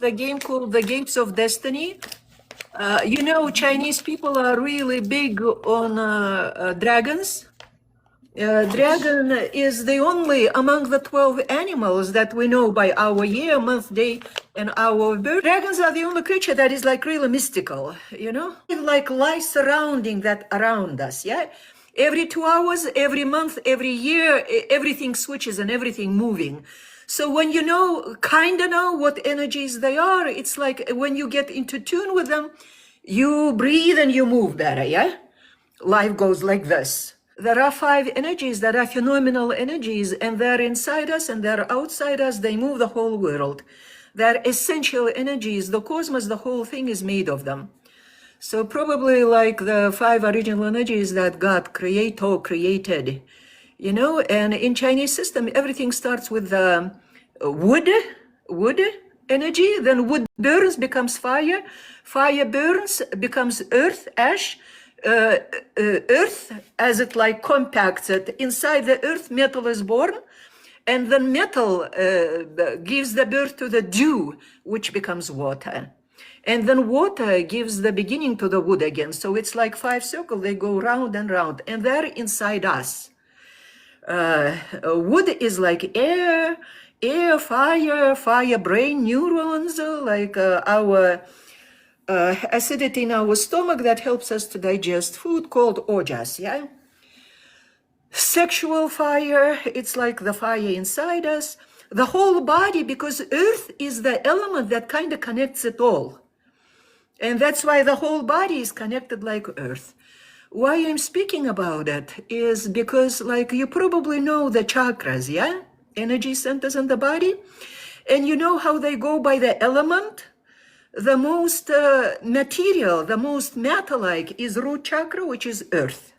The game called The Gates of Destiny. You know, Chinese people are really big on dragons. Dragon is the only among the 12 animals that we know by our year, month, day, and our birth. Dragons are the only creature that is like really mystical, you know? Like life surrounding that around us, yeah? Every 2 hours, every month, every year, everything switches and everything moving. So when you know, kind of know what energies they are, it's like when you get into tune with them, you breathe and you move better, yeah? Life goes like this. There are 5 energies that are phenomenal energies, and they're inside us and they're outside us. They move the whole world. They're essential energies. The cosmos, the whole thing is made of them. So probably like the 5 original energies that God created, you know, and in Chinese system, everything starts with the wood energy, then wood burns, becomes fire, fire burns, becomes earth, ash, earth, as it like compacts it, inside the earth, metal is born, and then metal gives the birth to the dew, which becomes water. And then water gives the beginning to the wood again. So it's like 5 circles, they go round and round, and they're inside us. Wood is like air, fire, brain, neurons, like our acidity in our stomach that helps us to digest food, called ojas, yeah? Sexual fire, it's like the fire inside us. The whole body, because earth is the element that kind of connects it all. And that's why the whole body is connected like earth. Why I'm speaking about it is because, like, you probably know the chakras, yeah? Energy centers in the body. And you know how they go by the element? The most material, the most matter-like is root chakra, which is earth.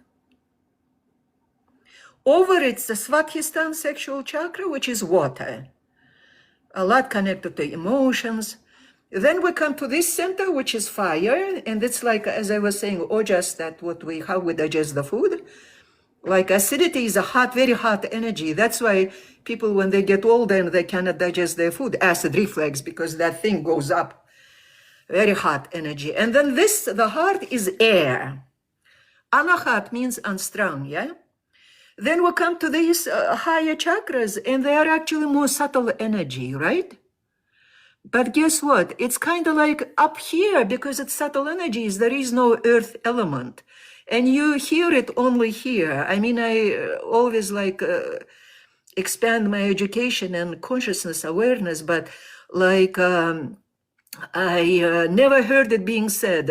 Over it's the Svadhisthana sexual chakra, which is water. A lot connected to emotions. Then we come to this center, which is fire, and it's like, as I was saying, ojas, that how we digest the food. Like acidity is a hot, very hot energy. That's why people, when they get older and they cannot digest their food, acid reflux, because that thing goes up. Very hot energy. And then this, the heart, is air. Anahat means unstrung, yeah? Then we come to these higher chakras, and they are actually more subtle energy, right? But guess what? It's kind of like up here, because it's subtle energies, there is no earth element. And you hear it only here. I mean, I always like expand my education and consciousness awareness, but like I never heard it being said.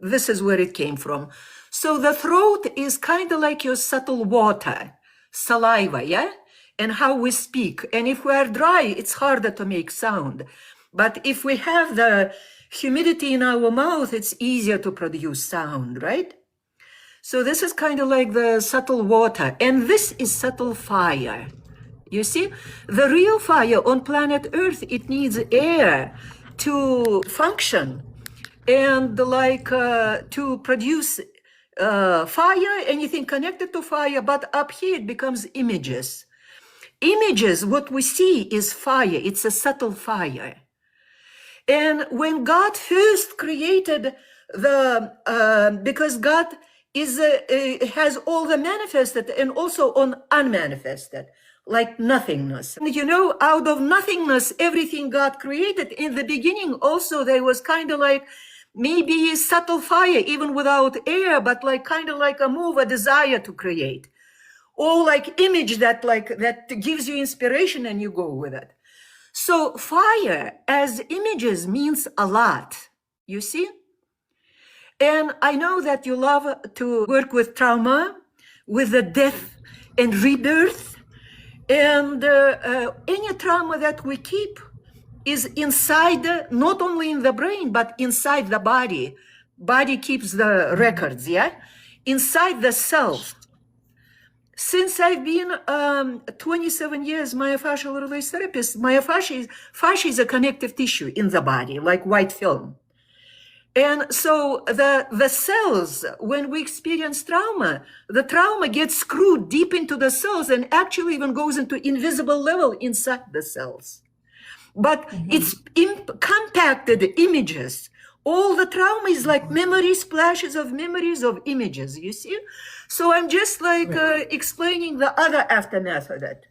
This is where it came from. So the throat is kind of like your subtle water, saliva, yeah? And how we speak. And if we are dry, it's harder to make sound. But if we have the humidity in our mouth, it's easier to produce sound, right? So this is kind of like the subtle water. And this is subtle fire. You see, the real fire on planet Earth, it needs air to function and like to produce fire, anything connected to fire, but up here it becomes images. Images, what we see is fire, it's a subtle fire. And when God first created because God has all the manifested and also on unmanifested, like nothingness. And you know, out of nothingness, everything God created in the beginning also, there was kind of like maybe subtle fire, even without air, but like kind of like a move, a desire to create. Or like image that gives you inspiration and you go with it. So fire as images means a lot, you see? And I know that you love to work with trauma, with the death and rebirth. And any trauma that we keep is inside, not only in the brain, but inside the body. Body keeps the records, yeah? Inside the cells. Since I've been 27 years myofascial release therapist, fascia is a connective tissue in the body, like white film. And so the cells, when we experience trauma, the trauma gets screwed deep into the cells and actually even goes into invisible level inside the cells. but it's compacted images. All the trauma is like memories, flashes of memories of images, you see? So I'm just like explaining the other aftermath of it.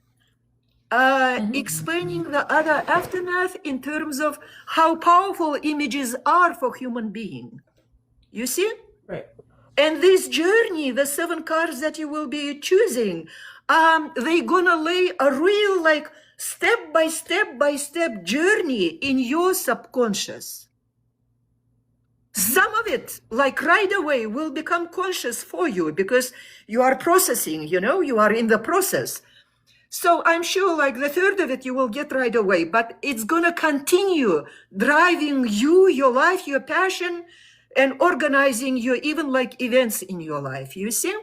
Explaining the other aftermath in terms of how powerful images are for human being. You see? Right. And this journey, the 7 cards that you will be choosing, they're gonna lay a real like step by step journey in your subconscious. Some of it, like right away, will become conscious for you because you are processing, you know, you are in the process. So I'm sure like the third of it you will get right away, but it's gonna continue driving you, your life, your passion, and organizing your even like events in your life, you see?